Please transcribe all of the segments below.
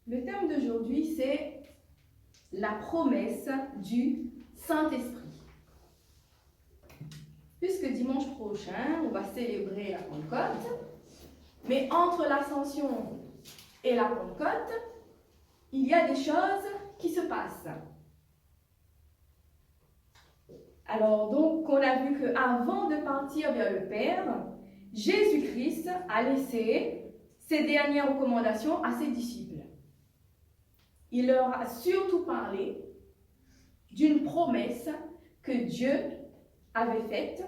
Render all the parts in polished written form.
Le thème d'aujourd'hui, c'est la promesse du Saint-Esprit. Puisque dimanche prochain, on va célébrer la Pentecôte, mais entre l'Ascension et la Pentecôte, il y a des choses qui se passent. Alors donc, on a vu qu'avant de partir vers le Père, Jésus-Christ a laissé ses dernières recommandations à ses disciples. Il leur a surtout parlé d'une promesse que Dieu avait faite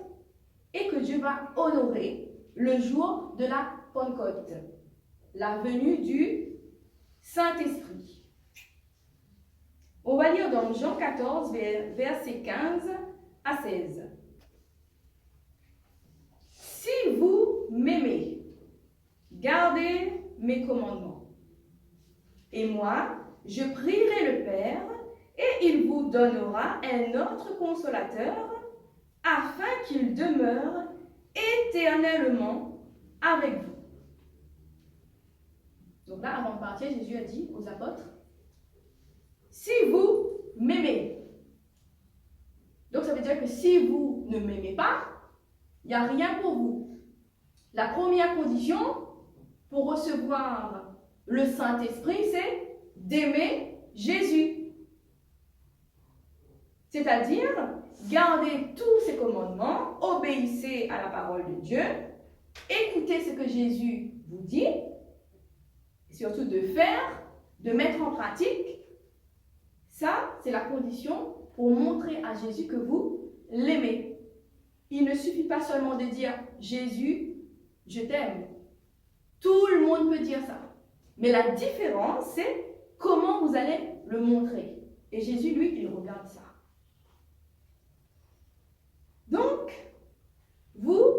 et que Dieu va honorer le jour de la Pentecôte, la venue du Saint-Esprit. On va lire dans Jean 14, versets 15 à 16. Si vous m'aimez, gardez mes commandements. Et moi, je prierai le Père, et il vous donnera un autre consolateur, afin qu'il demeure éternellement avec vous. Donc là, avant de partir, Jésus a dit aux apôtres, si vous m'aimez. Donc ça veut dire que si vous ne m'aimez pas, il n'y a rien pour vous. La première condition pour recevoir le Saint-Esprit, c'est d'aimer Jésus. C'est-à-dire, gardez tous ses commandements, obéissez à la parole de Dieu, écoutez ce que Jésus vous dit, et surtout de faire, de mettre en pratique. Ça, c'est la condition pour montrer à Jésus que vous l'aimez. Il ne suffit pas seulement de dire « Jésus, je t'aime ». Tout le monde peut dire ça. Mais la différence, c'est comment vous allez le montrer. Et Jésus, lui, il regarde ça. Donc, vous,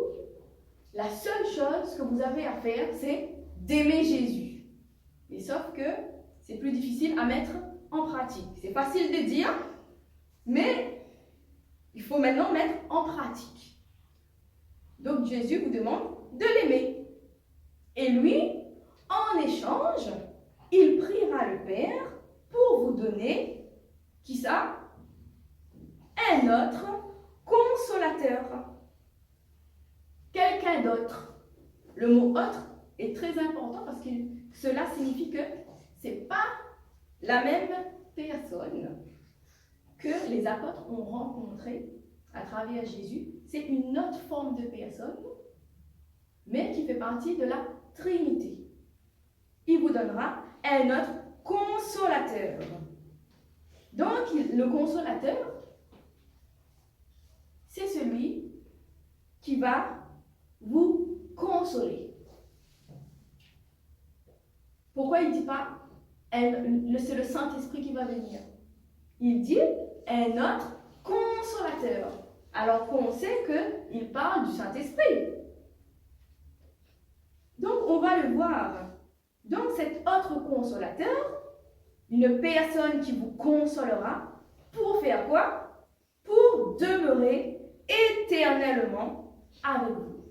la seule chose que vous avez à faire, c'est d'aimer Jésus. Et sauf que c'est plus difficile à mettre en pratique. C'est facile de dire, mais il faut maintenant mettre en pratique. Donc, Jésus vous demande de l'aimer. Et lui, en échange, il priera le Père pour vous donner, qui ça? Un autre consolateur. Quelqu'un d'autre. Le mot autre est très important parce que cela signifie que ce n'est pas la même personne que les apôtres ont rencontrée à travers Jésus. C'est une autre forme de personne, mais qui fait partie de la Trinité. Il vous donnera un autre consolateur. Donc, le consolateur, c'est celui qui va vous consoler. Pourquoi il ne dit pas c'est le Saint-Esprit qui va venir? Il dit un autre consolateur. Alors qu'on sait qu'il parle du Saint-Esprit. Donc, on va le voir. Donc, cet autre consolateur, une personne qui vous consolera, pour faire quoi? Pour demeurer éternellement avec vous.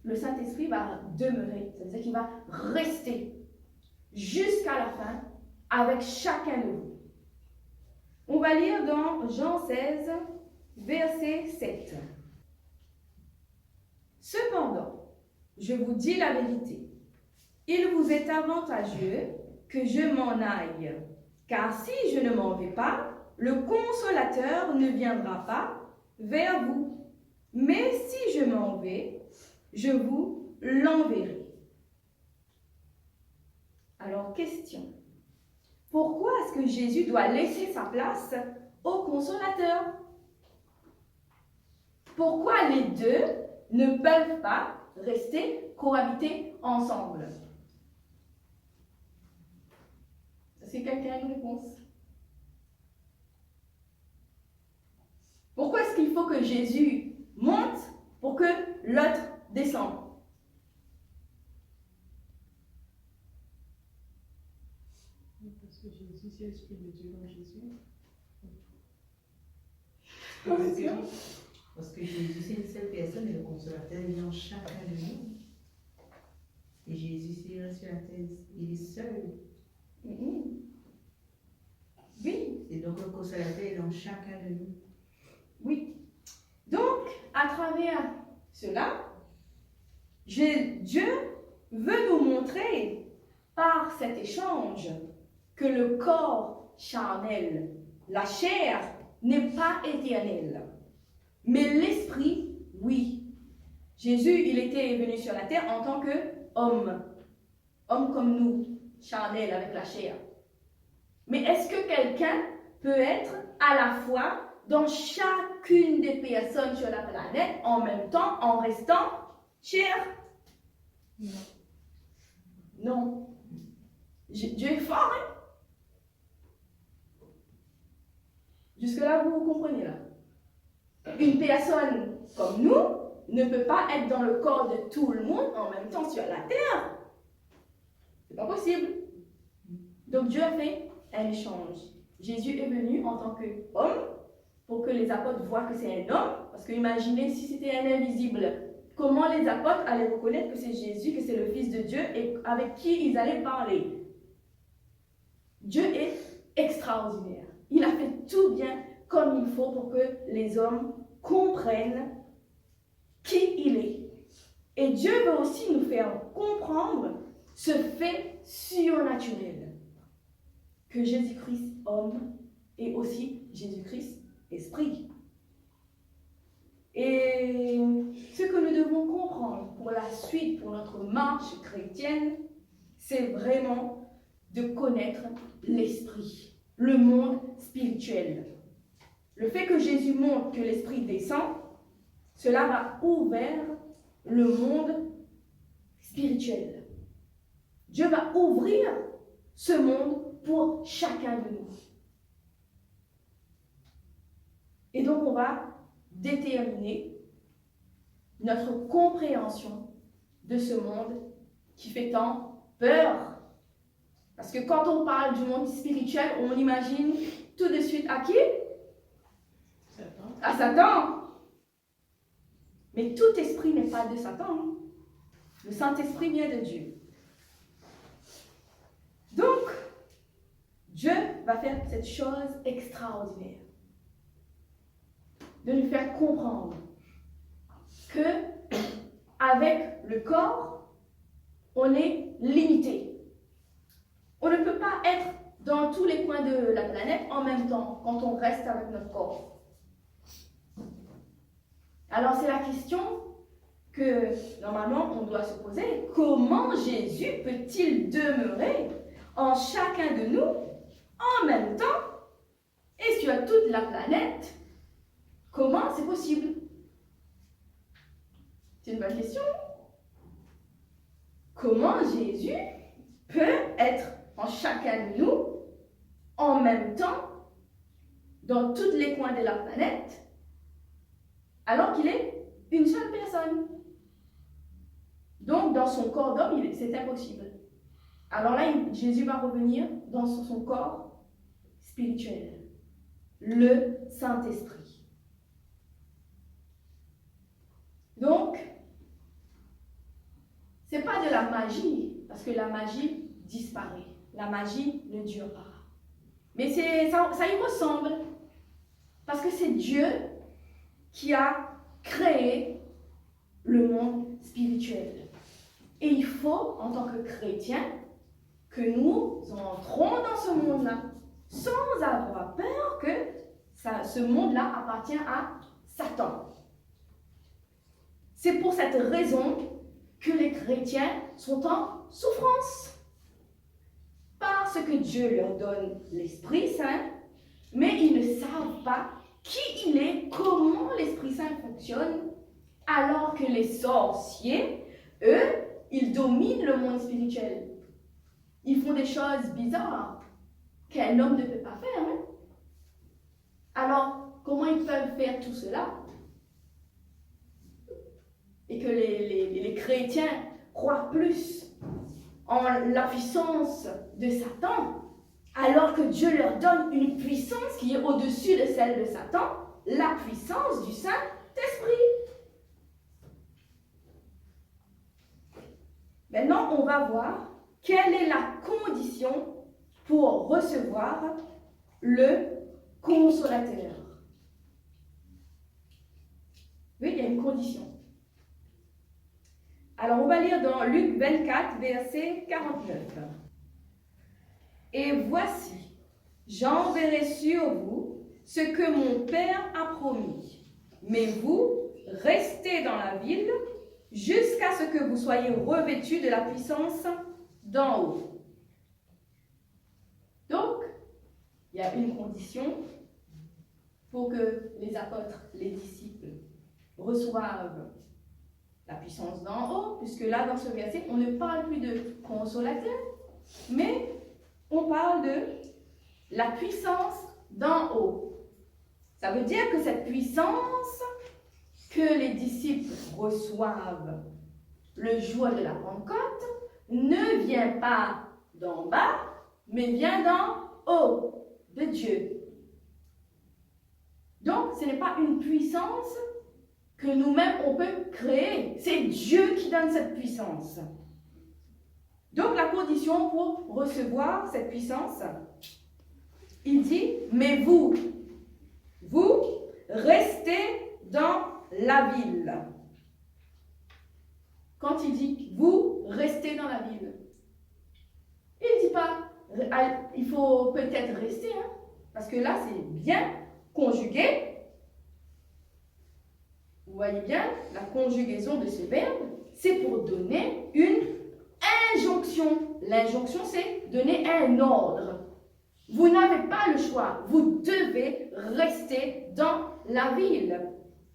Le Saint-Esprit va demeurer, c'est-à-dire qu'il va rester jusqu'à la fin avec chacun de vous. On va lire dans Jean 16, verset 7. Cependant, je vous dis la vérité, il vous est avantageux que je m'en aille, car si je ne m'en vais pas, le consolateur ne viendra pas vers vous. Mais si je m'en vais, je vous l'enverrai. Alors, question. Pourquoi est-ce que Jésus doit laisser sa place au consolateur? Pourquoi les deux ne peuvent pas rester cohabiter ensemble? Est-ce que quelqu'un a une réponse? Pourquoi est-ce qu'il faut que Jésus monte pour que l'autre descende? Parce que Jésus, c'est l'Esprit de Dieu dans Jésus. Parce que Jésus, c'est une seule personne et le consolateur vient en chacun de nous. Et Jésus, s'il reste sur la terre, il est seul. Mhm. Oui, Et donc le consolateur est dans chacun de nous. oui. Donc, à travers cela, Dieu veut nous montrer par cet échange que le corps charnel, la chair, n'est pas éternelle. Mais l'esprit, oui. Jésus, il était venu sur la terre en tant qu'homme. Homme comme nous, charnel avec la chair. Mais est-ce que quelqu'un peut être à la fois dans chacune des personnes sur la planète en même temps en restant chair? Non. Non. Dieu est fort, hein? Jusque-là, vous comprenez là? Une personne comme nous ne peut pas être dans le corps de tout le monde en même temps sur la terre. C'est pas possible. Donc Dieu a fait un échange. Jésus est venu en tant qu'homme pour que les apôtres voient que c'est un homme. Parce que imaginez si c'était un invisible. Comment les apôtres allaient reconnaître que c'est Jésus, que c'est le Fils de Dieu et avec qui ils allaient parler? Dieu est extraordinaire. Il a fait tout bien comme il faut pour que les hommes comprennent qui il est. Et Dieu veut aussi nous faire comprendre ce fait surnaturel que Jésus-Christ homme et aussi Jésus-Christ esprit. Et ce que nous devons comprendre pour la suite, pour notre marche chrétienne, c'est vraiment de connaître l'esprit, le monde spirituel. Le fait que Jésus montre que l'esprit descend, cela va ouvrir le monde spirituel. Dieu va ouvrir ce monde pour chacun de nous. Et donc on va déterminer notre compréhension de ce monde qui fait tant peur. Parce que quand on parle du monde spirituel, on imagine tout de suite à qui? Satan. À Satan. Mais tout esprit n'est pas de Satan. Le Saint-Esprit vient de Dieu. Donc, Dieu va faire cette chose extraordinaire. De nous faire comprendre que avec le corps, on est limité. On ne peut pas être dans tous les coins de la planète en même temps quand on reste avec notre corps. Alors c'est la question que normalement on doit se poser. Comment Jésus peut-il demeurer en chacun de nous en même temps et sur toute la planète? Comment c'est possible? C'est une bonne question. Comment Jésus peut être en chacun de nous en même temps dans tous les coins de la planète alors qu'il est une seule personne? Donc dans son corps d'homme, c'est impossible. Alors là, Jésus va revenir dans son corps spirituel, le Saint-Esprit. Donc, c'est pas de la magie, parce que la magie disparaît. La magie ne dure pas. Mais ça y ressemble, parce que c'est Dieu qui a créé le monde spirituel. Et il faut, en tant que chrétien, que nous entrons dans ce monde-là, sans avoir peur que ce monde-là appartient à Satan. C'est pour cette raison que les chrétiens sont en souffrance. Parce que Dieu leur donne l'Esprit Saint, mais ils ne savent pas qui il est, comment l'Esprit Saint fonctionne, alors que les sorciers, eux, ils dominent le monde spirituel. Ils font des choses bizarres qu'un homme ne peut pas faire. Hein? Alors, comment ils peuvent faire tout cela? Et que les chrétiens croient plus en la puissance de Satan, alors que Dieu leur donne une puissance qui est au-dessus de celle de Satan, la puissance du Saint-Esprit. Maintenant, on va voir quelle est la condition pour recevoir le consolateur. Oui, il y a une condition. Alors, on va lire dans Luc 24, verset 49. Et voici, j'enverrai sur vous ce que mon Père a promis. Mais vous, restez dans la ville jusqu'à ce que vous soyez revêtus de la puissance d'en haut. Donc, il y a une condition pour que les apôtres, les disciples, reçoivent la puissance d'en haut, puisque là, dans ce verset, on ne parle plus de consolateur, mais on parle de la puissance d'en haut. Ça veut dire que cette puissance que les disciples reçoivent le jour de la Pentecôte ne vient pas d'en bas, mais vient d'en haut, de Dieu. Donc, ce n'est pas une puissance que nous-mêmes on peut créer. C'est Dieu qui donne cette puissance. Donc, la condition pour recevoir cette puissance, il dit, mais vous restez dans la ville. Quand il dit, vous restez dans la ville, il ne dit pas, il faut peut-être rester, hein, parce que là, c'est bien conjugué. Vous voyez bien, la conjugaison de ce verbe, c'est pour donner une injonction. L'injonction, c'est donner un ordre. Vous n'avez pas le choix. Vous devez rester dans la ville.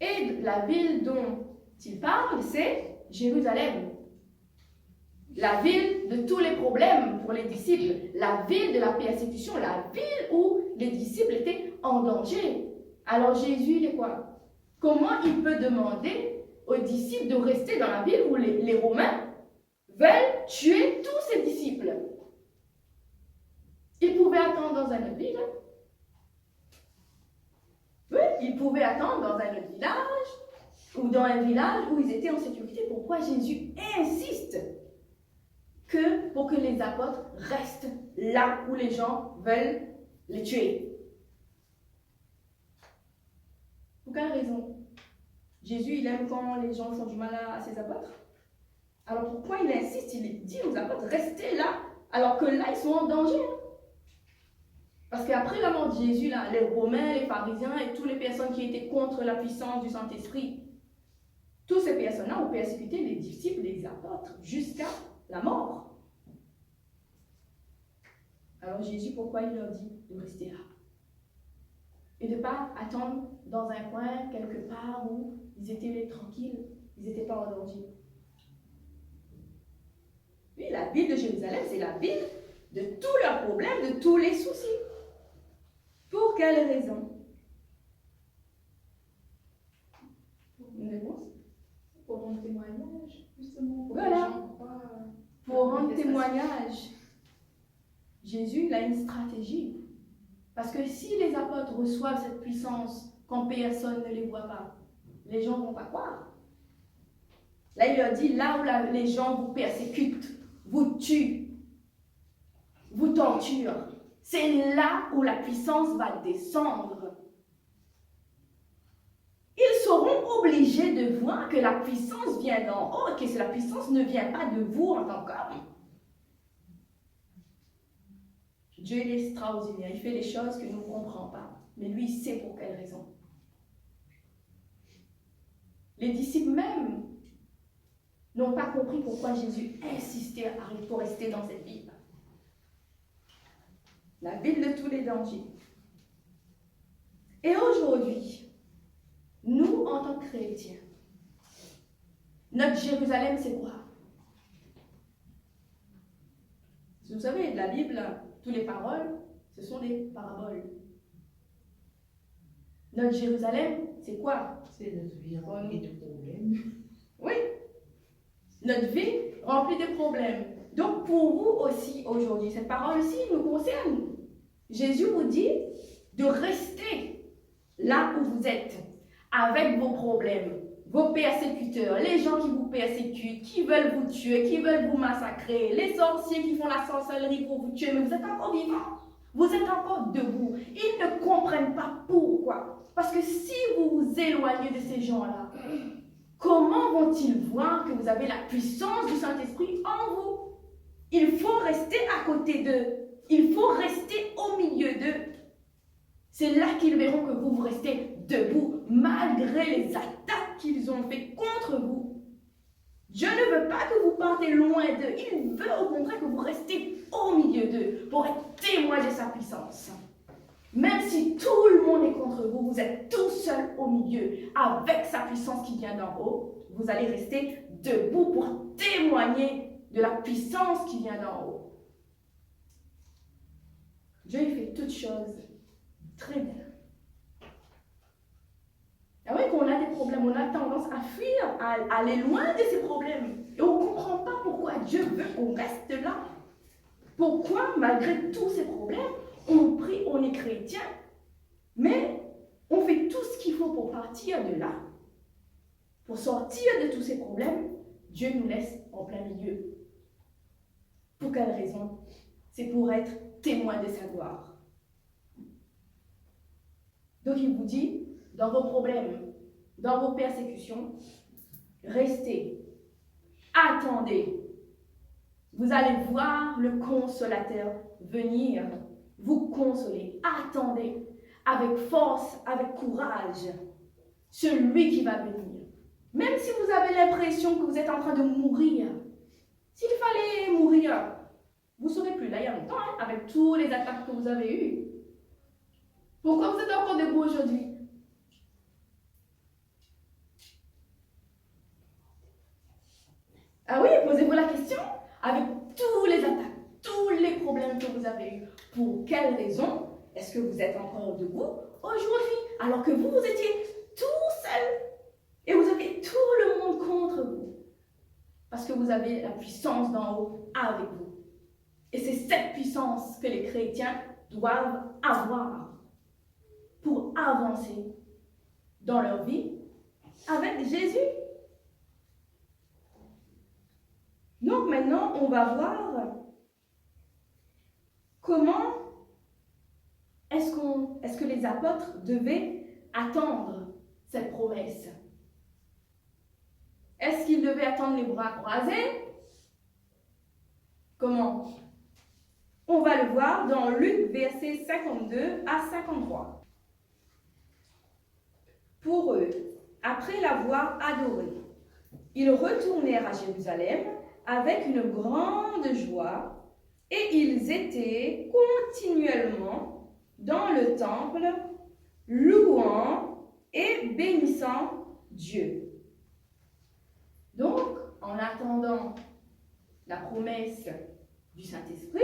Et la ville dont il parle, c'est Jérusalem. La ville de tous les problèmes pour les disciples. La ville de la persécution. La ville où les disciples étaient en danger. Alors Jésus, il est quoi? Comment il peut demander aux disciples de rester dans la ville où les Romains veulent tuer tous ses disciples? Ils pouvaient attendre dans un autre ville. Oui, ils pouvaient attendre dans un autre village ou dans un village où ils étaient en sécurité. Pourquoi Jésus insiste pour que les apôtres restent là où les gens veulent les tuer? Pour quelle raison? Jésus, il aime quand les gens font du mal à ses apôtres. Alors pourquoi il insiste? Il dit aux apôtres, restez là, alors que là, ils sont en danger. Parce qu'après la mort de Jésus, là, les Romains, les pharisiens et toutes les personnes qui étaient contre la puissance du Saint-Esprit, toutes ces personnes-là ont persécuté les disciples, les apôtres, jusqu'à la mort. Alors Jésus, pourquoi il leur dit de rester là? Et de ne pas attendre dans un coin, quelque part où ils étaient tranquilles, ils n'étaient pas en danger. Oui, la ville de Jérusalem, c'est la ville de tous leurs problèmes, de tous les soucis. Pour quelle raison? Une réponse? Pour rendre témoignage, justement. Voilà. Pour rendre témoignage. Jésus, il a une stratégie. Parce que si les apôtres reçoivent cette puissance quand personne ne les voit pas, les gens ne vont pas croire. Là, il leur dit, là où les gens vous persécutent, vous tuent, vous torturent, c'est là où la puissance va descendre. Ils seront obligés de voir que la puissance vient d'en haut, que la puissance ne vient pas de vous en tant qu'homme. Dieu est extraordinaire, il fait des choses que nous ne comprenons pas. Mais lui, il sait pour quelle raison. Les disciples même n'ont pas compris pourquoi Jésus insistait pour rester dans cette ville. La ville de tous les dangers. Et aujourd'hui, nous, en tant que chrétiens, notre Jérusalem, c'est quoi? Vous savez, la Bible, toutes les paroles, ce sont des paraboles. Notre Jérusalem, c'est quoi? C'est notre vie remplie de problèmes. Oui. Notre vie remplie de problèmes. Donc, pour vous aussi, aujourd'hui, cette parole-ci nous concerne. Jésus vous dit de rester là où vous êtes, avec vos problèmes, vos persécuteurs, les gens qui vous persécutent, qui veulent vous tuer, qui veulent vous massacrer, les sorciers qui font la sorcellerie pour vous tuer, mais vous êtes encore vivants, vous êtes encore debout. Ils ne comprennent pas pourquoi. Parce que si vous vous éloignez de ces gens-là, comment vont-ils voir que vous avez la puissance du Saint-Esprit en vous? Il faut rester à côté d'eux. Il faut rester au milieu d'eux. C'est là qu'ils verront que vous restez debout, malgré les attaques qu'ils ont faites contre vous. Dieu ne veut pas que vous partez loin d'eux. Il veut au contraire que vous restez au milieu d'eux pour être témoin de sa puissance. Même si tout le monde est contre vous, vous êtes tout seul au milieu, avec sa puissance qui vient d'en haut, vous allez rester debout pour témoigner de la puissance qui vient d'en haut. Dieu il fait toutes choses très bien. Ah oui, quand on a des problèmes, on a tendance à fuir, à aller loin de ces problèmes. Et on ne comprend pas pourquoi Dieu veut qu'on reste là. Pourquoi, malgré tous ces problèmes, on prie, on est chrétien, mais on fait tout ce qu'il faut pour partir de là, pour sortir de tous ces problèmes. Dieu nous laisse en plein milieu. Pour quelle raison? C'est pour être témoin de sa gloire. Donc il vous dit, dans vos problèmes, dans vos persécutions, restez, attendez. Vous allez voir le consolateur venir vous consoler. Attendez avec force, avec courage, celui qui va venir. Même si vous avez l'impression que vous êtes en train de mourir, s'il fallait mourir, vous ne serez plus là il y a longtemps, hein, avec tous les attaques que vous avez eues. Pourquoi vous êtes encore debout aujourd'hui? Ah oui, posez-vous la question. Avec tous les attaques, tous les problèmes que vous avez eus, pour quelle raison est-ce que vous êtes encore debout aujourd'hui, alors que vous étiez tout seul et vous avez tout le monde contre vous? Parce que vous avez la puissance d'en haut avec vous. Et c'est cette puissance que les chrétiens doivent avoir pour avancer dans leur vie avec Jésus. Donc maintenant, on va voir comment est-ce que les apôtres devaient attendre cette promesse. Est-ce qu'ils devaient attendre les bras croisés? Comment? On va le voir dans Luc, versets 52 à 53. Pour eux, après l'avoir adoré, ils retournèrent à Jérusalem avec une grande joie, et ils étaient continuellement dans le temple, louant et bénissant Dieu. Donc, en attendant la promesse du Saint-Esprit,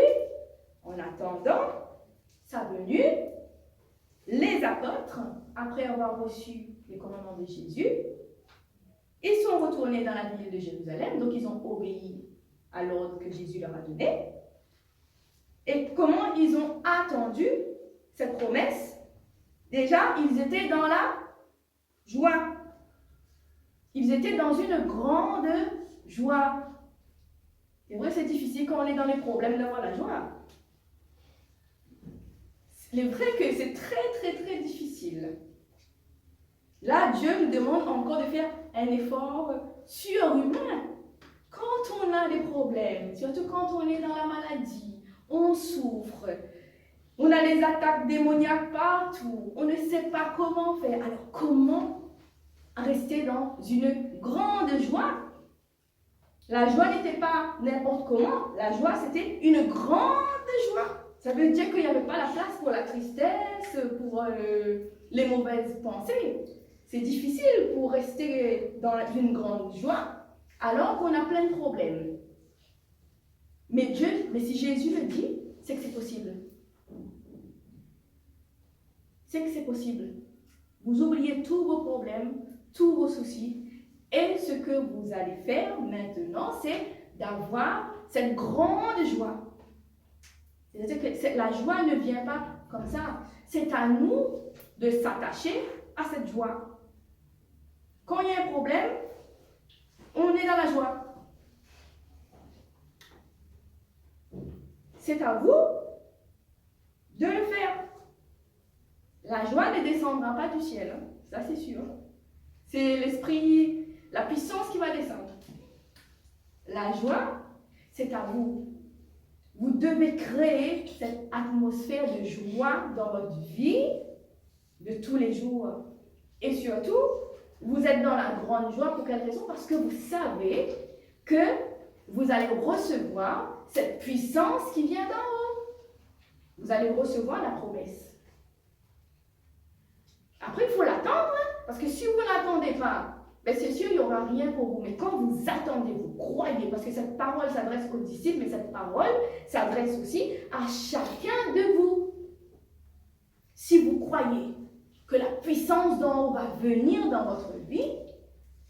en attendant sa venue, les apôtres, après avoir reçu les commandements de Jésus, ils sont retournés dans la ville de Jérusalem, donc ils ont obéi à l'ordre que Jésus leur a donné. Et comment ils ont attendu cette promesse? Déjà, ils étaient dans la joie. Ils étaient dans une grande joie. C'est vrai, c'est difficile quand on est dans les problèmes d'avoir la joie. C'est vrai que c'est très difficile. Là, Dieu nous demande encore de faire un effort surhumain. Quand on a des problèmes, surtout quand on est dans la maladie, on souffre, on a les attaques démoniaques partout, on ne sait pas comment faire. Alors comment rester dans une grande joie? La joie n'était pas n'importe comment, la joie c'était une grande joie. Ça veut dire qu'il n'y avait pas la place pour la tristesse, pour les mauvaises pensées. C'est difficile pour rester dans une grande joie alors qu'on a plein de problèmes. Mais si Jésus le dit, c'est que c'est possible. C'est que c'est possible. Vous oubliez tous vos problèmes, tous vos soucis, et ce que vous allez faire maintenant, c'est d'avoir cette grande joie. C'est-à-dire que la joie ne vient pas comme ça. C'est à nous de s'attacher à cette joie. Quand il y a un problème, on est dans la joie. C'est à vous de le faire. La joie ne descendra pas du ciel, hein. Ça c'est sûr. C'est l'esprit, la puissance qui va descendre. La joie, c'est à vous. Vous devez créer cette atmosphère de joie dans votre vie de tous les jours. Et surtout, vous êtes dans la grande joie pour quelle raison? Parce que vous savez que vous allez recevoir cette puissance qui vient d'en haut. Vous allez recevoir la promesse. Après, il faut l'attendre, hein, parce que si vous ne l'attendez pas, ben c'est sûr, il n'y aura rien pour vous. Mais quand vous attendez, vous croyez, parce que cette parole s'adresse qu'aux disciples, mais cette parole s'adresse aussi à chacun de vous. Si vous croyez que la puissance d'en haut va venir dans votre vie,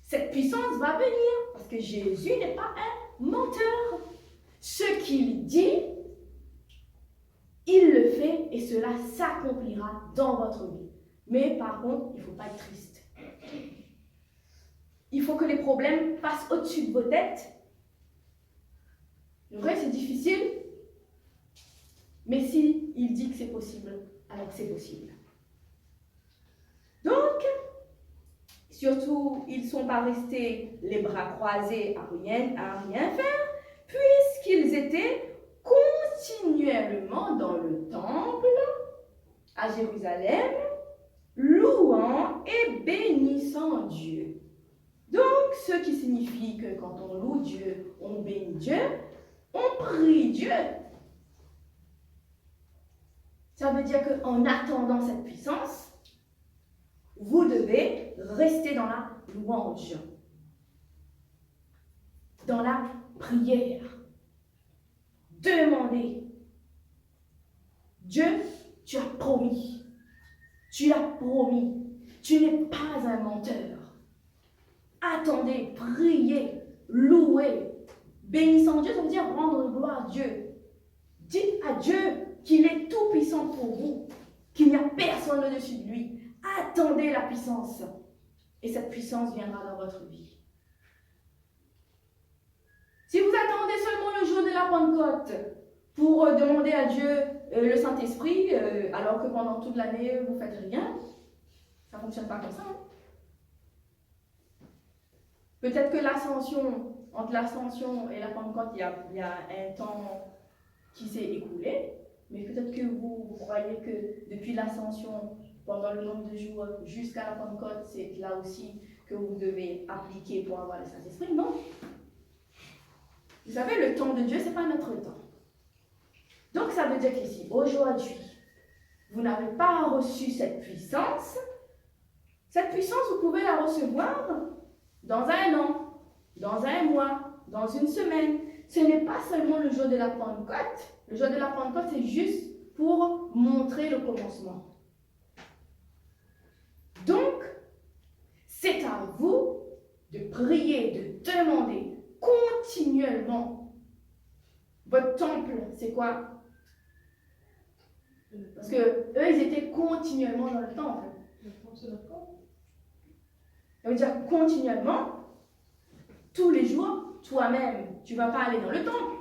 cette puissance va venir, parce que Jésus n'est pas un menteur. Ce qu'il dit, il le fait et cela s'accomplira dans votre vie. Mais par contre, il ne faut pas être triste. Il faut que les problèmes passent au-dessus de vos têtes. Le vrai, c'est difficile. Mais si il dit que c'est possible, alors c'est possible. Donc, surtout, ils ne sont pas restés les bras croisés à rien faire, puisqu'ils étaient continuellement dans le temple à Jérusalem, louant et bénissant Dieu. Donc, ce qui signifie que quand on loue Dieu, on bénit Dieu, on prie Dieu. Ça veut dire qu'en attendant cette puissance, vous devez rester dans la louange, dans la prière. Demandez. Dieu, tu as promis. Tu l'as promis. Tu n'es pas un menteur. Attendez, priez, louez. Bénissant Dieu, ça veut dire rendre gloire à Dieu. Dites à Dieu qu'il est tout puissant pour vous, qu'il n'y a personne au-dessus de lui. Attendez la puissance. Et cette puissance viendra dans votre vie. Si vous attendez seulement le jour de la Pentecôte pour demander à Dieu le Saint-Esprit, alors que pendant toute l'année, vous ne faites rien, ça ne fonctionne pas comme ça. Hein? Peut-être que l'ascension, entre l'ascension et la Pentecôte, il y a un temps qui s'est écoulé, mais peut-être que vous croyez que depuis l'ascension, pendant le nombre de jours jusqu'à la Pentecôte, c'est là aussi que vous devez appliquer pour avoir le Saint-Esprit. Non. Vous savez, le temps de Dieu, ce n'est pas notre temps. Donc, ça veut dire qu'ici, aujourd'hui, vous n'avez pas reçu cette puissance. Cette puissance, vous pouvez la recevoir dans un an, dans un mois, dans une semaine. Ce n'est pas seulement le jour de la Pentecôte. Le jour de la Pentecôte, c'est juste pour montrer le commencement. Donc, c'est à vous de prier, de demander continuellement. Votre temple, c'est quoi? Parce que eux, ils étaient continuellement dans le temple. Ça veut dire continuellement, tous les jours, toi-même, tu ne vas pas aller dans le temple.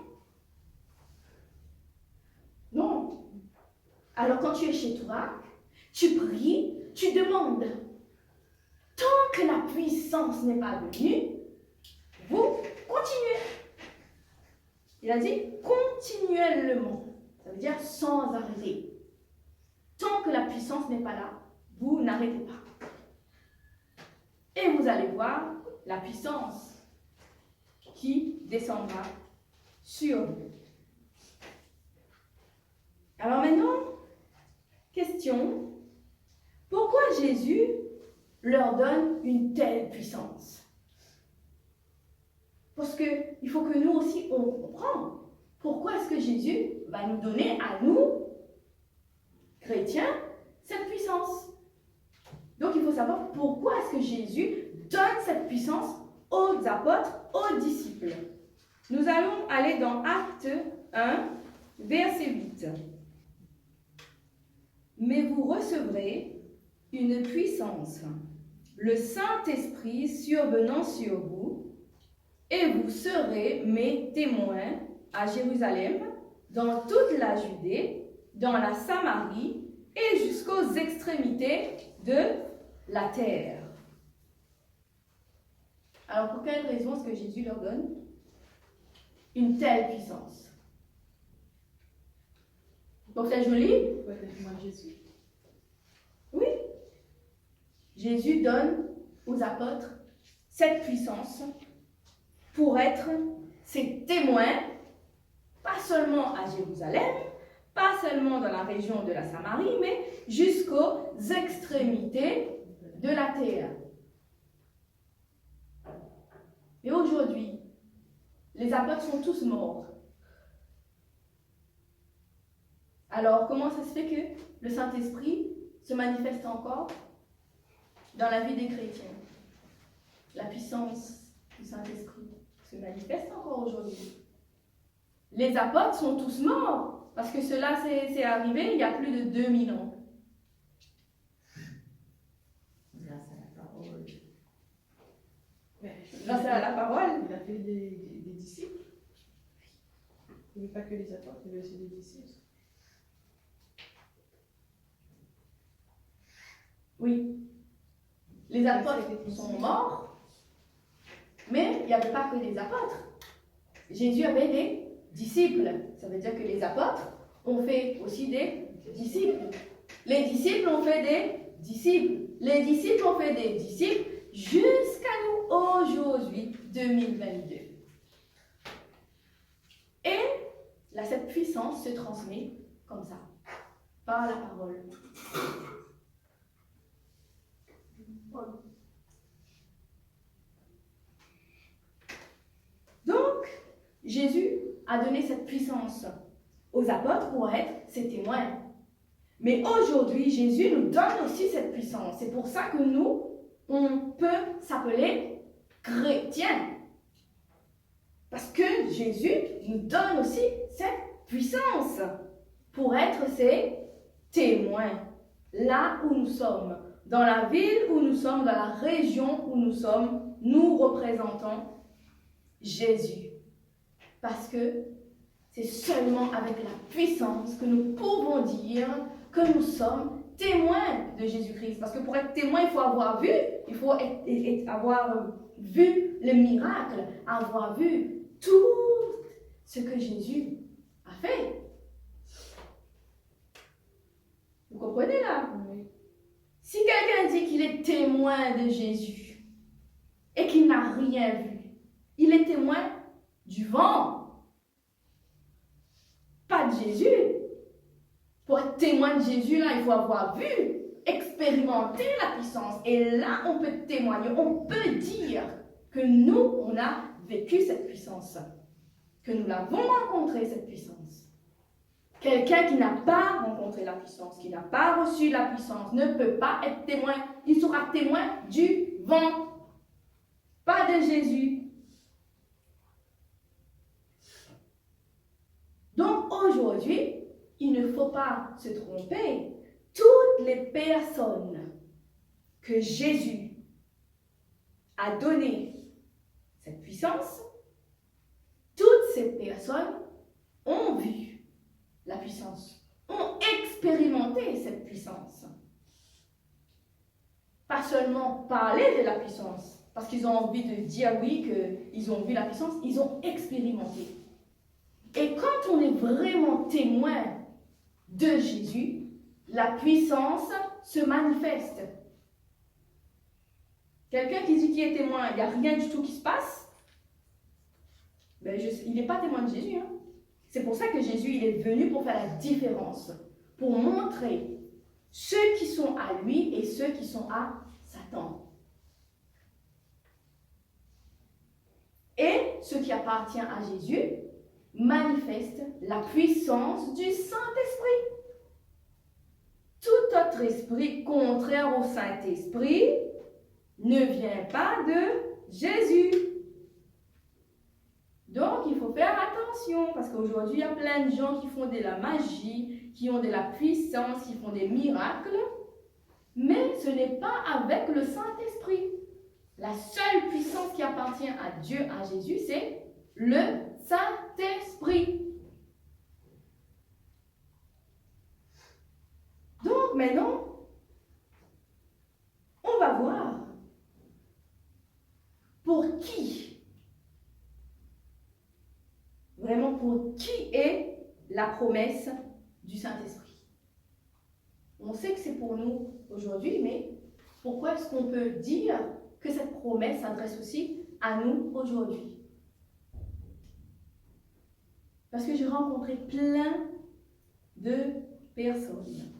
Non. Alors quand tu es chez toi, tu pries, tu demandes. Tant que la puissance n'est pas venue, vous continuez. Il a dit continuellement. Ça veut dire sans arrêter. Tant que la puissance n'est pas là, vous n'arrêtez pas. Et vous allez voir la puissance qui descendra sur vous. Alors maintenant, question. Pourquoi Jésus leur donne une telle puissance? Parce qu'il faut que nous aussi, on comprenne. Pourquoi est-ce que Jésus va nous donner à nous, chrétiens, cette puissance? Donc il faut savoir pourquoi est-ce que Jésus donne cette puissance aux apôtres, aux disciples. Nous allons aller dans Actes 1, verset 8. Mais vous recevrez une puissance le Saint-Esprit survenant sur vous, et vous serez mes témoins à Jérusalem, dans toute la Judée, dans la Samarie et jusqu'aux extrémités de la terre. Alors, pour quelle raison est-ce que Jésus leur donne une telle puissance? Donc, c'est joli? Pourquoi t'as dit moi Jésus? Oui. Jésus donne aux apôtres cette puissance pour être ses témoins, pas seulement à Jérusalem, pas seulement dans la région de la Samarie, mais jusqu'aux extrémités de la terre. Et aujourd'hui, les apôtres sont tous morts. Alors, comment ça se fait que le Saint-Esprit se manifeste encore dans la vie des chrétiens? La puissance du Saint-Esprit se manifeste encore aujourd'hui. Les apôtres sont tous morts, parce que cela c'est arrivé il y a plus de 2000 ans. Grâce à la parole. Grâce à la parole. Il a fait des disciples. Il n'y avait pas que les apôtres, il y avait aussi des disciples. Oui. Les apôtres sont morts, mais il n'y avait pas que les apôtres. Jésus avait des disciples. Ça veut dire que les apôtres ont fait aussi des disciples. Les disciples ont fait des disciples. Les disciples ont fait des disciples jusqu'à nous aujourd'hui, 2022. Et là, cette puissance se transmet comme ça, par la parole. Donc, Jésus a donné cette puissance aux apôtres pour être ses témoins. Mais aujourd'hui, Jésus nous donne aussi cette puissance. C'est pour ça que nous, on peut s'appeler chrétiens. Parce que Jésus nous donne aussi cette puissance pour être ses témoins. Là où nous sommes, dans la ville où nous sommes, dans la région où nous sommes, nous représentons Jésus. Parce que c'est seulement avec la puissance que nous pouvons dire que nous sommes témoins de Jésus-Christ. Parce que pour être témoin, il faut avoir vu, il faut avoir vu le miracle, avoir vu tout ce que Jésus a fait. Vous comprenez là? Oui. Si quelqu'un dit qu'il est témoin de Jésus et qu'il n'a rien vu, il est témoin du vent, pas de Jésus. Pour être témoin de Jésus, là, il faut avoir vu, expérimenter la puissance. Et là, on peut témoigner, on peut dire que nous, on a vécu cette puissance, que nous l'avons rencontrée, cette puissance. Quelqu'un qui n'a pas rencontré la puissance, qui n'a pas reçu la puissance, ne peut pas être témoin. Il sera témoin du vent, pas de Jésus. Donc aujourd'hui, il ne faut pas se tromper. Toutes les personnes que Jésus a donné cette puissance, toutes ces personnes ont vu la puissance, ont expérimenté cette puissance. Pas seulement parler de la puissance, parce qu'ils ont envie de dire oui, qu'ils ont vu la puissance, ils ont expérimenté. Et quand on est vraiment témoin de Jésus, la puissance se manifeste. Quelqu'un qui dit qu'il est témoin, il n'y a rien du tout qui se passe, ben il n'est pas témoin de Jésus. Hein. C'est pour ça que Jésus il est venu pour faire la différence, pour montrer ceux qui sont à lui et ceux qui sont à Satan. Et ce qui appartient à Jésus manifeste la puissance du Saint-Esprit. Tout autre esprit contraire au Saint-Esprit ne vient pas de Jésus. Donc, il faut faire attention, parce qu'aujourd'hui, il y a plein de gens qui font de la magie, qui ont de la puissance, qui font des miracles, Mais ce n'est pas avec le Saint-Esprit. La seule puissance qui appartient à Dieu, à Jésus, c'est le Saint-Esprit. Donc maintenant, on va voir pour qui, vraiment pour qui est la promesse du Saint-Esprit. On sait que c'est pour nous aujourd'hui, mais pourquoi est-ce qu'on peut dire que cette promesse s'adresse aussi à nous aujourd'hui? Parce que j'ai rencontré plein de personnes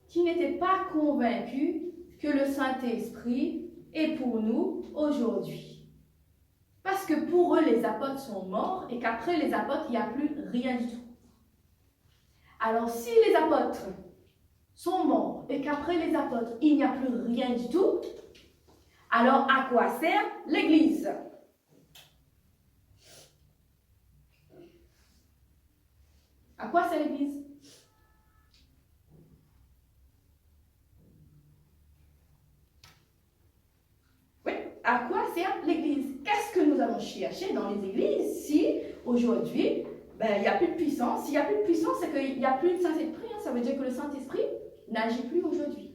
qui n'étaient pas convaincus que le Saint-Esprit est pour nous aujourd'hui. Parce que pour eux, les apôtres sont morts et qu'après les apôtres, il n'y a plus rien du tout. Alors si les apôtres sont morts et qu'après les apôtres, il n'y a plus rien du tout, alors à quoi sert l'Église? À quoi sert l'Église? Oui, à quoi sert l'Église? Qu'est-ce que nous allons chercher dans les églises si aujourd'hui, il n'y a plus de puissance? S'il n'y a plus de puissance, c'est qu'il n'y a plus de Saint-Esprit. Ça veut dire que le Saint-Esprit n'agit plus aujourd'hui.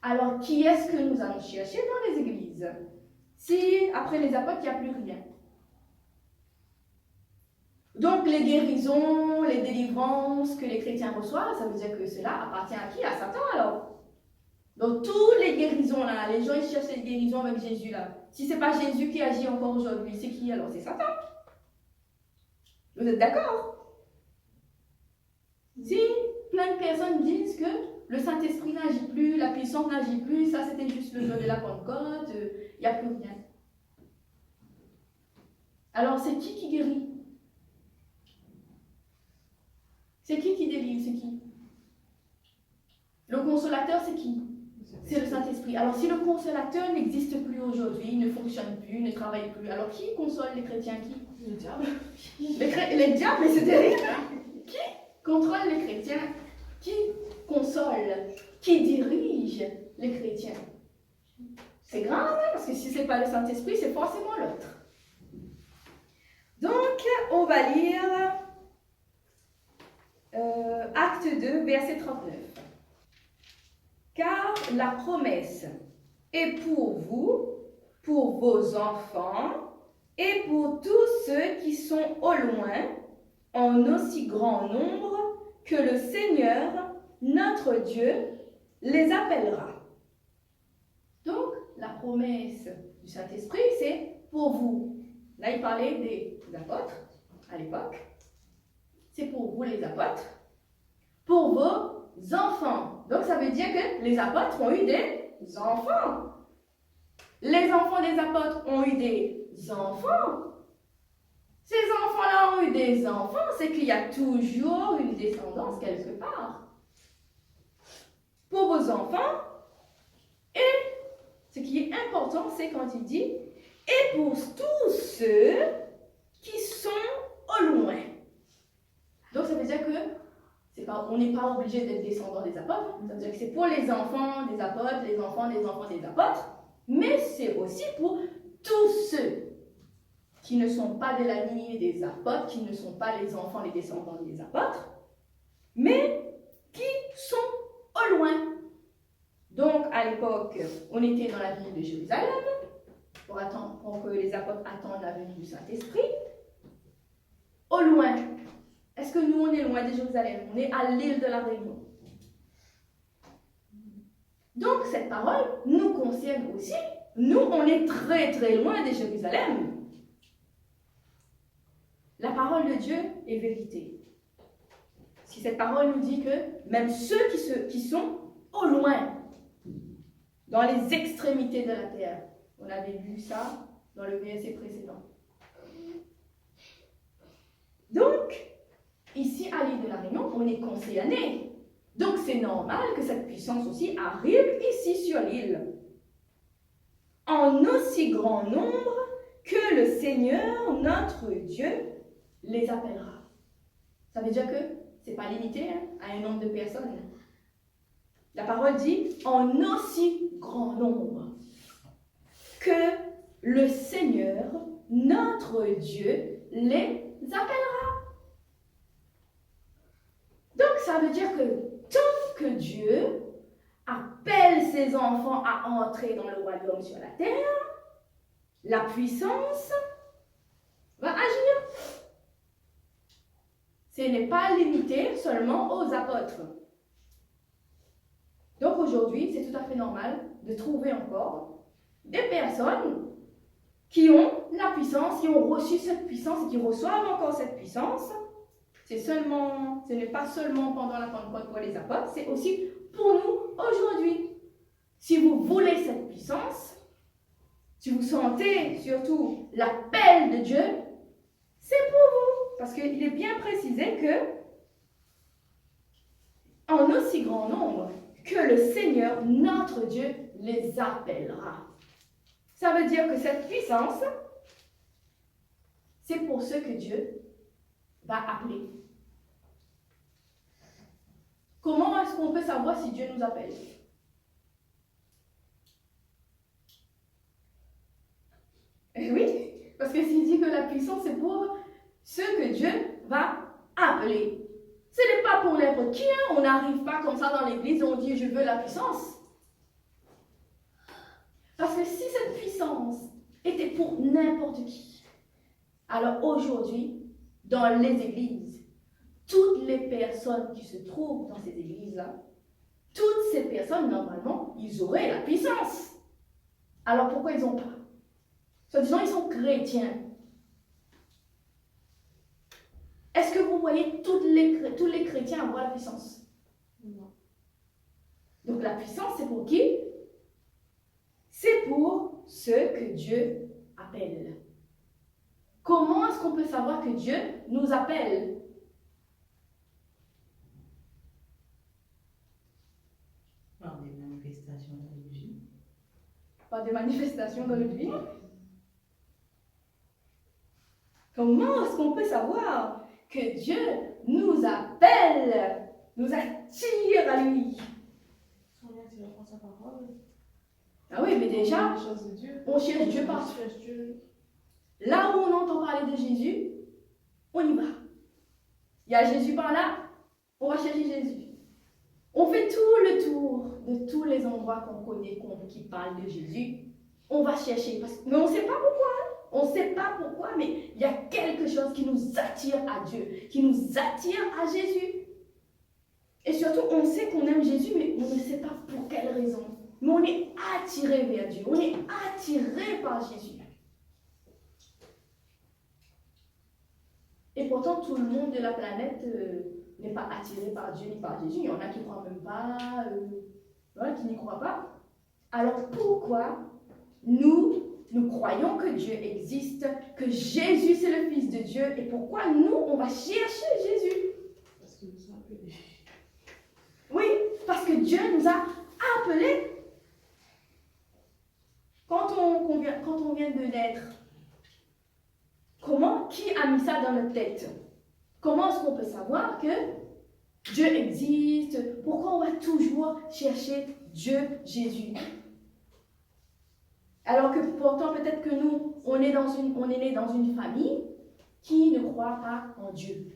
Alors, qui est-ce que nous allons chercher dans les églises si après les apôtres, il n'y a plus rien? Donc, les guérisons, les délivrances que les chrétiens reçoivent, ça veut dire que cela appartient à qui? À Satan alors. Donc, toutes les guérisons là, les gens ils cherchent les guérisons avec Jésus là. Si ce n'est pas Jésus qui agit encore aujourd'hui, c'est qui alors? C'est Satan. Vous êtes d'accord? Si plein de personnes disent que le Saint-Esprit n'agit plus, la puissance n'agit plus, ça c'était juste le jour de la Pentecôte, il n'y a plus rien. Alors, c'est qui guérit? C'est qui délivre? C'est qui? Le consolateur, c'est qui? C'est le Saint-Esprit. Alors, si le consolateur n'existe plus aujourd'hui, ne fonctionne plus, ne travaille plus, alors qui console les chrétiens? Qui? Le diable. Les diables, mais c'est terrible. Qui contrôle les chrétiens? Qui console? Qui dirige les chrétiens? C'est grave, hein, parce que si ce n'est pas le Saint-Esprit, c'est forcément l'autre. Donc, on va lire Acte 2, verset 39. Car la promesse est pour vous, pour vos enfants et pour tous ceux qui sont au loin, en aussi grand nombre que le Seigneur, notre Dieu, les appellera. Donc, la promesse du Saint-Esprit, c'est pour vous. Là, il parlait des apôtres à l'époque. C'est pour vous, les apôtres. Pour vos enfants. Donc, ça veut dire que les apôtres ont eu des enfants. Les enfants des apôtres ont eu des enfants. Ces enfants-là ont eu des enfants, c'est qu'il y a toujours une descendance quelque part. Pour vos enfants, et ce qui est important, c'est quand il dit « et pour tous ceux qui sont au loin ». Donc ça veut dire que on n'est pas obligé d'être descendant des apôtres, ça veut dire que c'est pour les enfants des apôtres, les enfants des enfants des apôtres, mais c'est aussi pour tous ceux qui ne sont pas de la lignée des apôtres, qui ne sont pas les enfants, les descendants des apôtres, mais qui sont au loin. Donc, à l'époque, on était dans la ville de Jérusalem, pour que les apôtres attendent la venue du Saint-Esprit. Au loin. Est-ce que nous, on est loin de Jérusalem? On est à l'île de la Réunion. Donc, cette parole nous concerne aussi. Nous, on est très, très loin de Jérusalem. La parole de Dieu est vérité. Si cette parole nous dit que même ceux qui sont au loin, dans les extrémités de la terre, on avait vu ça dans le verset précédent. Donc, ici à l'île de la Réunion, on est concerné. Donc, c'est normal que cette puissance aussi arrive ici sur l'île. En aussi grand nombre que le Seigneur, notre Dieu, les appellera. Ça veut dire que ce n'est pas limité à un nombre de personnes. La parole dit en aussi grand nombre que le Seigneur, notre Dieu, les appellera. Donc ça veut dire que tant que Dieu appelle ses enfants à entrer dans le royaume sur la terre, la puissance va agir. Ce n'est pas limité seulement aux apôtres. Donc aujourd'hui, c'est tout à fait normal de trouver encore des personnes qui ont la puissance, qui ont reçu cette puissance et qui reçoivent encore cette puissance. Ce n'est pas seulement pendant la Pentecôte pour les apôtres, c'est aussi pour nous aujourd'hui. Si vous voulez cette puissance, si vous sentez surtout l'appel de Dieu, c'est pour vous. Parce qu'il est bien précisé que, en aussi grand nombre, que le Seigneur, notre Dieu, les appellera. Ça veut dire que cette puissance, c'est pour ceux que Dieu va appeler. Comment est-ce qu'on peut savoir si Dieu nous appelle? Eh oui, parce que s'il dit que la puissance, c'est pour ceux que Dieu va appeler. Ce n'est pas pour n'importe qui. On n'arrive pas comme ça dans l'église et on dit « je veux la puissance ». Parce que si cette puissance était pour n'importe qui, alors aujourd'hui, dans les églises, toutes les personnes qui se trouvent dans ces églises-là, toutes ces personnes, normalement, ils auraient la puissance. Alors pourquoi ils n'ont pas? Soit disant, ils sont chrétiens. Est-ce que vous voyez tous les chrétiens avoir la puissance? Non. Donc la puissance, c'est pour qui? C'est pour ceux que Dieu appelle. Comment est-ce qu'on peut savoir que Dieu nous appelle? Par des manifestations dans notre vie. Par des manifestations dans notre vie. Comment est-ce qu'on peut savoir que Dieu nous appelle, nous attire à lui? Si on est attiré par sa parole. Ah oui, mais déjà, Les choses de Dieu. on cherche Dieu On partout. cherche Dieu. Là où on entend parler de Jésus, on y va. Il y a Jésus par là, on va chercher Jésus. On fait tout le tour de tous les endroits qu'on connaît, qui parlent de Jésus. On va chercher, mais on ne sait pas pourquoi. On ne sait pas pourquoi, mais il y a quelque chose qui nous attire à Dieu, qui nous attire à Jésus. Et surtout, on sait qu'on aime Jésus, mais on ne sait pas pour quelle raison. Mais on est attiré vers Dieu, on est attiré par Jésus. Et pourtant, tout le monde de la planète n'est pas attiré par Dieu ni par Jésus. Il y en a qui ne croient même pas, qui n'y croient pas. Alors pourquoi nous croyons que Dieu existe, que Jésus c'est le Fils de Dieu, et pourquoi nous, on va chercher Jésus? Parce qu'il nous a appelés. Oui, parce que Dieu nous a appelés. Quand on vient de naître, qui a mis ça dans notre tête? Comment est-ce qu'on peut savoir que Dieu existe? Pourquoi on va toujours chercher Dieu, Jésus? Alors que pourtant, peut-être que nous, on est né dans une famille qui ne croit pas en Dieu,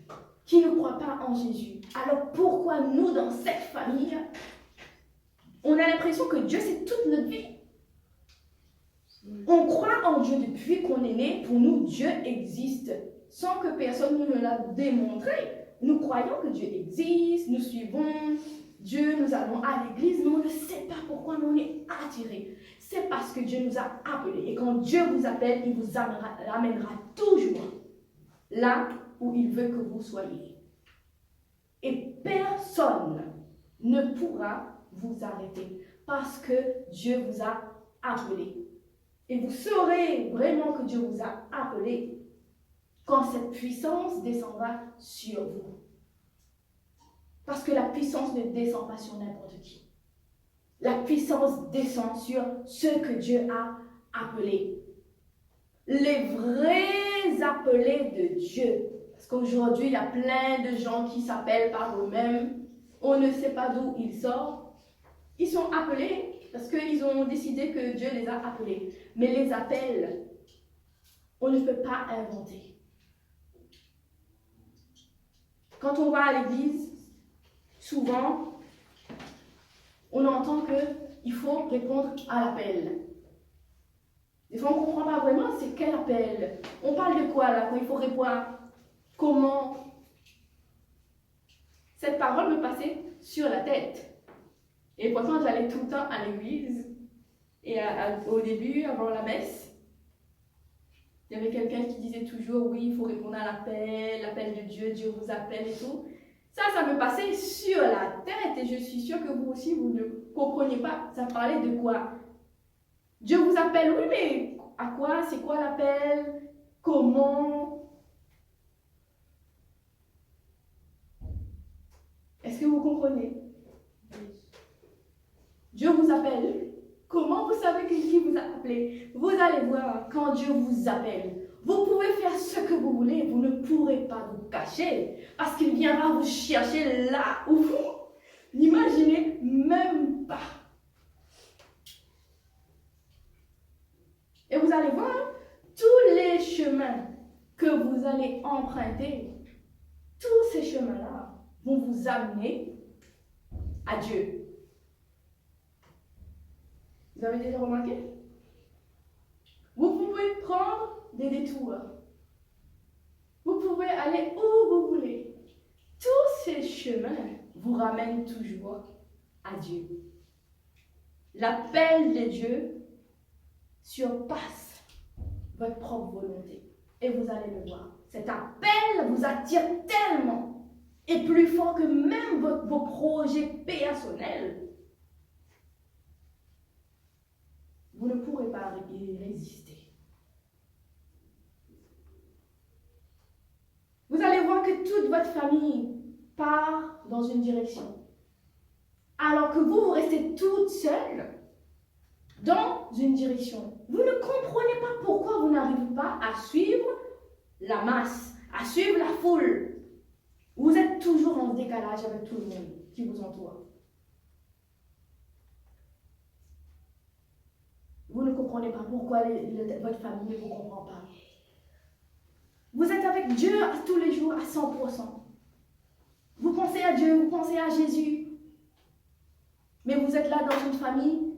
qui ne croit pas en Jésus. Alors pourquoi nous, dans cette famille, on a l'impression que Dieu, c'est toute notre vie? On croit en Dieu depuis qu'on est né. Pour nous, Dieu existe, sans que personne nous l'a démontré. Nous croyons que Dieu existe, nous suivons Dieu, nous allons à l'église, mais on ne sait pas pourquoi, mais on est attirés. C'est parce que Dieu nous a appelés. Et quand Dieu vous appelle, il vous amènera toujours là où il veut que vous soyez. Et personne ne pourra vous arrêter parce que Dieu vous a appelé. Et vous saurez vraiment que Dieu vous a appelé quand cette puissance descendra sur vous. Parce que la puissance ne descend pas sur n'importe qui. La puissance descend sur ceux que Dieu a appelés. Les vrais appelés de Dieu. Parce qu'aujourd'hui, il y a plein de gens qui s'appellent par eux-mêmes. On ne sait pas d'où ils sortent. Ils sont appelés parce qu'ils ont décidé que Dieu les a appelés. Mais les appels, on ne peut pas inventer. Quand on va à l'église, souvent, on entend qu'il faut répondre à l'appel. Des fois, on ne comprend pas vraiment c'est quel appel. On parle de quoi là quand il faut répondre? Comment? Cette parole me passait sur la tête. Et pourtant, j'allais tout le temps à l'église. Et au début, avant la messe, il y avait quelqu'un qui disait toujours, oui, il faut répondre à l'appel de Dieu, Dieu vous appelle et tout. Ça me passait sur la tête et je suis sûre que vous aussi, vous ne compreniez pas. Ça parlait de quoi? Dieu vous appelle, oui, mais à quoi? C'est quoi l'appel? Comment? Est-ce que vous comprenez? Dieu vous appelle. Comment vous savez qui vous a appelé? Vous allez voir quand Dieu vous appelle. Vous pouvez faire ce que vous voulez, vous ne pourrez pas vous cacher parce qu'il viendra vous chercher là où vous n'imaginez même pas. Et vous allez voir tous les chemins que vous allez emprunter, tous ces chemins-là vont vous amener à Dieu. Vous avez déjà remarqué? Vous pouvez prendre des détours. Vous pouvez aller où vous voulez. Tous ces chemins vous ramènent toujours à Dieu. L'appel de Dieu surpasse votre propre volonté. Et vous allez le voir. Cet appel vous attire tellement et plus fort que même vos projets personnels. Vous ne pourrez pas y résister. Vous allez voir que toute votre famille part dans une direction. Alors que vous restez toute seule dans une direction. Vous ne comprenez pas pourquoi vous n'arrivez pas à suivre la masse, à suivre la foule. Vous êtes toujours en décalage avec tout le monde qui vous entoure. Vous ne comprenez pas pourquoi votre famille ne vous comprend pas. Vous êtes avec Dieu tous les jours à 100%. Vous pensez à Dieu, vous pensez à Jésus. Mais vous êtes là dans une famille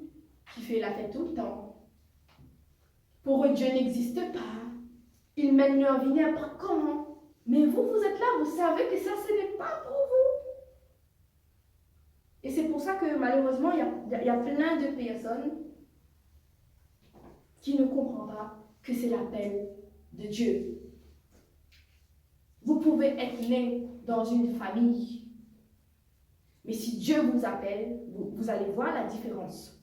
qui fait la fête tout le temps. Pour eux, Dieu n'existe pas. Ils mènent leur vie n'importe comment. Mais vous, vous êtes là, vous savez que ça, ce n'est pas pour vous. Et c'est pour ça que malheureusement, il y a plein de personnes qui ne comprennent pas que c'est l'appel de Dieu. Vous pouvez être né dans une famille, mais si Dieu vous appelle, vous allez voir la différence.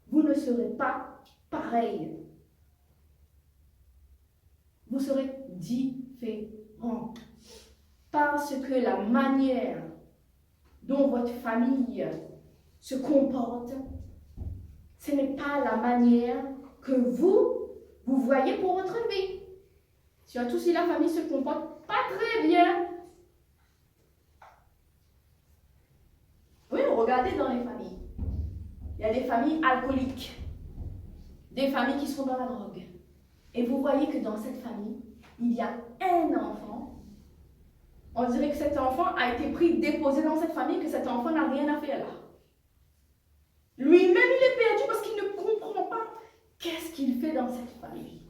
Vous ne serez pas pareil. Vous serez différent. Parce que la manière dont votre famille se comporte, ce n'est pas la manière que vous voyez pour votre vie. Surtout si la famille se comporte pas très bien. Oui, regardez dans les familles. Il y a des familles alcooliques, des familles qui sont dans la drogue. Et vous voyez que dans cette famille, il y a un enfant. On dirait que cet enfant a été pris, déposé dans cette famille, que cet enfant n'a rien à faire là. Lui-même, il est perdu parce qu'il ne comprend pas qu'est-ce qu'il fait dans cette famille.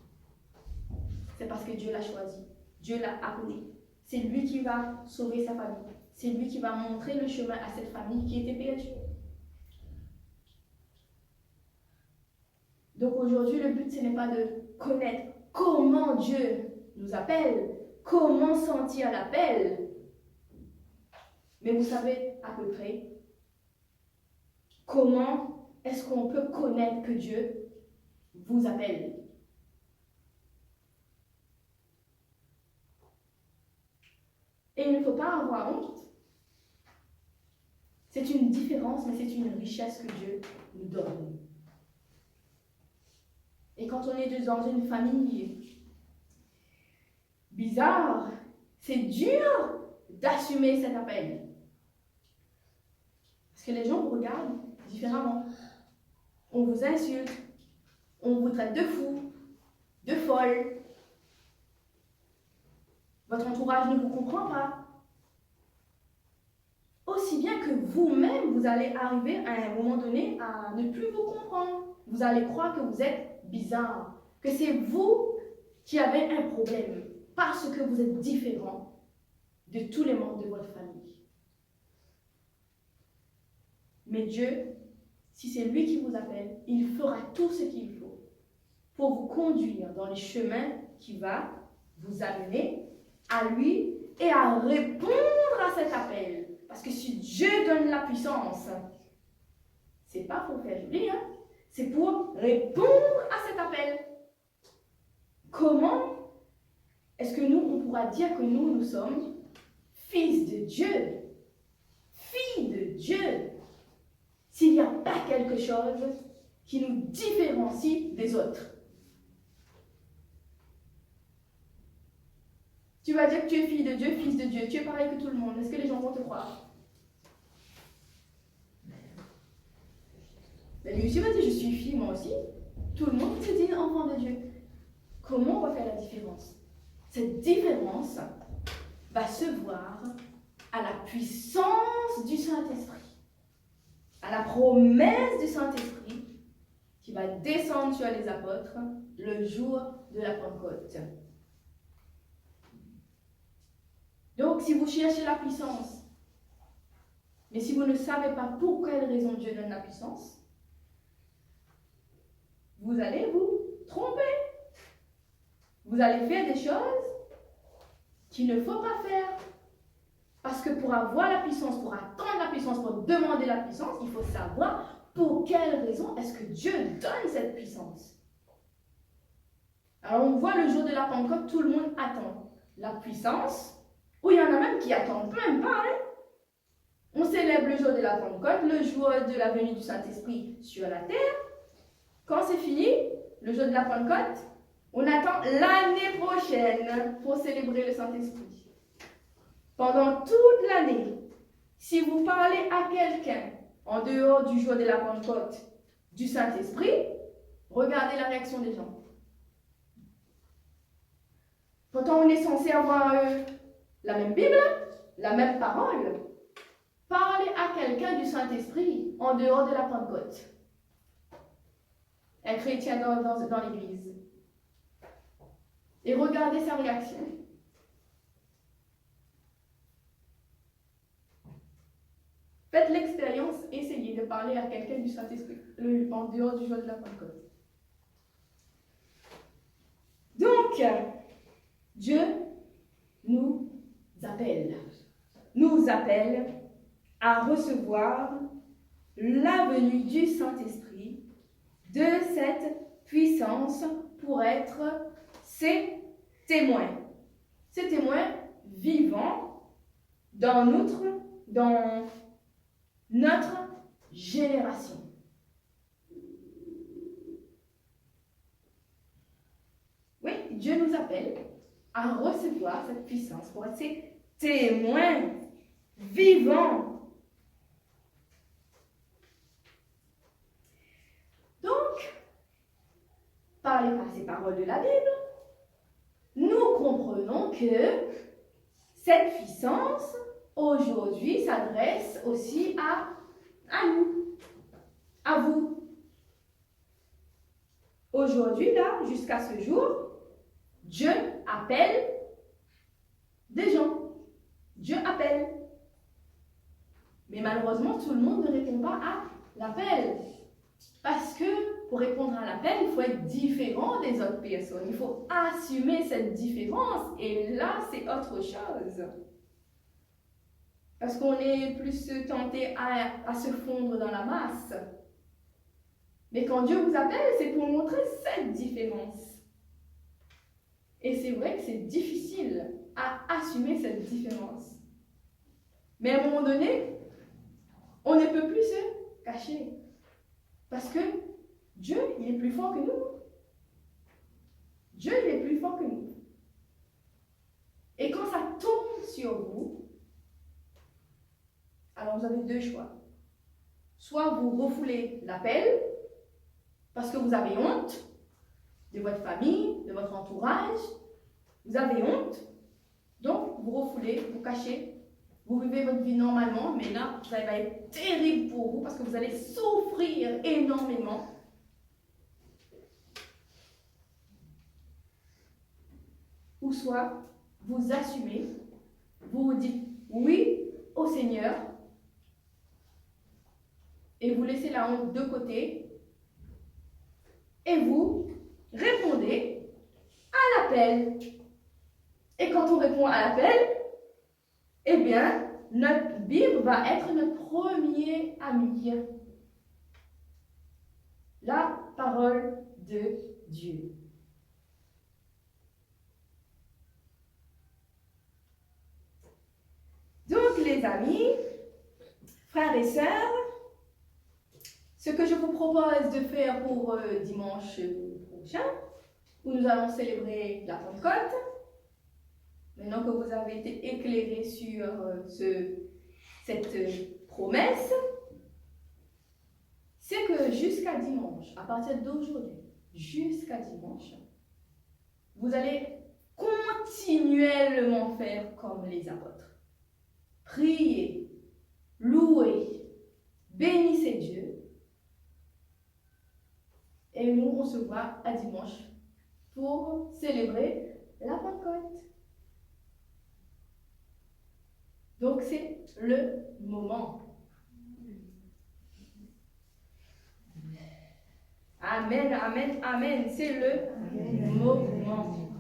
C'est parce que Dieu l'a choisi. Dieu l'a appelé. C'est lui qui va sauver sa famille. C'est lui qui va montrer le chemin à cette famille qui était perdue. Donc aujourd'hui, le but, ce n'est pas de connaître comment Dieu nous appelle, comment sentir l'appel. Mais vous savez à peu près comment est-ce qu'on peut connaître que Dieu vous appelle. Et il ne faut pas avoir honte. C'est une différence, mais c'est une richesse que Dieu nous donne. Et quand on est dans une famille bizarre, c'est dur d'assumer cet appel. Parce que les gens vous regardent différemment. On vous insulte, on vous traite de fou, de folle. Votre entourage ne vous comprend pas. Aussi bien que vous-même, vous allez arriver à un moment donné à ne plus vous comprendre. Vous allez croire que vous êtes bizarre, que c'est vous qui avez un problème, parce que vous êtes différent de tous les membres de votre famille. Mais Dieu, si c'est lui qui vous appelle, il fera tout ce qu'il faut pour vous conduire dans les chemins qui va vous amener à lui et à répondre à cet appel. Parce que si Dieu donne la puissance, c'est pas pour faire joli, hein? C'est pour répondre à cet appel. Comment est-ce que nous, on pourra dire que nous sommes fils de Dieu, filles de Dieu, s'il n'y a pas quelque chose qui nous différencie des autres? Tu vas dire que tu es fille de Dieu, fils de Dieu, tu es pareil que tout le monde. Est-ce que les gens vont te croire? Mais lui aussi va dire, je suis fille, moi aussi. Tout le monde se dit enfant de Dieu. Comment on va faire la différence? Cette différence va se voir à la puissance du Saint-Esprit, à la promesse du Saint-Esprit qui va descendre sur les apôtres le jour de la Pentecôte. Donc, si vous cherchez la puissance, mais si vous ne savez pas pour quelle raison Dieu donne la puissance, vous allez vous tromper. Vous allez faire des choses qu'il ne faut pas faire. Parce que pour avoir la puissance, pour attendre la puissance, pour demander la puissance, il faut savoir pour quelle raison est-ce que Dieu donne cette puissance. Alors on voit le jour de la Pentecôte, tout le monde attend la puissance, ou il y en a même qui attendent même pas. Hein? On célèbre le jour de la Pentecôte, le jour de la venue du Saint-Esprit sur la terre. Quand c'est fini, le jour de la Pentecôte, on attend l'année prochaine pour célébrer le Saint-Esprit. Pendant toute l'année, si vous parlez à quelqu'un en dehors du jour de la Pentecôte du Saint-Esprit, regardez la réaction des gens. Pourtant, on est censé avoir la même Bible, la même parole. Parlez à quelqu'un du Saint-Esprit en dehors de la Pentecôte. Un chrétien dans l'église. Et regardez sa réaction. Faites l'expérience, essayez de parler à quelqu'un du Saint-Esprit en dehors du jour de la Pentecôte. Donc, Dieu nous appelle à recevoir la venue du Saint-Esprit, de cette puissance pour être ses témoins vivants dans notre génération. Oui, Dieu nous appelle à recevoir cette puissance pour être ses témoins vivants. Donc, par ces paroles de la Bible, nous comprenons que cette puissance, aujourd'hui, s'adresse aussi à nous, à vous. Aujourd'hui, là, jusqu'à ce jour, Dieu appelle des gens. Dieu appelle. Mais malheureusement, tout le monde ne répond pas à l'appel. Parce que pour répondre à l'appel, il faut être différent des autres personnes. Il faut assumer cette différence. Et là, c'est autre chose. Parce qu'on est plus tenté à se fondre dans la masse. Mais quand Dieu vous appelle, c'est pour montrer cette différence. Et c'est vrai que c'est difficile à assumer cette différence. Mais à un moment donné, on ne peut plus se cacher. Parce que Dieu, il est plus fort que nous. Dieu, il est plus fort que nous. Et quand ça tombe sur vous, alors vous avez deux choix. soit vous refoulez l'appel parce que vous avez honte de votre famille, de votre entourage, vous avez honte, donc vous refoulez, vous cachez, vous vivez votre vie normalement, mais là, ça va être terrible pour vous parce que vous allez souffrir énormément. Ou soit, vous assumez, vous dites oui au Seigneur et vous laissez la honte de côté et vous répondez à l'appel. Et quand on répond à l'appel, eh bien, notre Bible va être notre premier ami. La parole de Dieu. Donc, les amis, frères et sœurs, ce que je vous propose de faire pour dimanche prochain, où nous allons célébrer la Pentecôte, maintenant que vous avez été éclairés sur cette promesse, c'est que jusqu'à dimanche, à partir d'aujourd'hui, jusqu'à dimanche, vous allez continuellement faire comme les apôtres. Priez, louez, bénissez Dieu. Et nous, on se voit à dimanche pour célébrer la Pentecôte. Donc, c'est le moment. Amen, amen, amen. C'est le moment.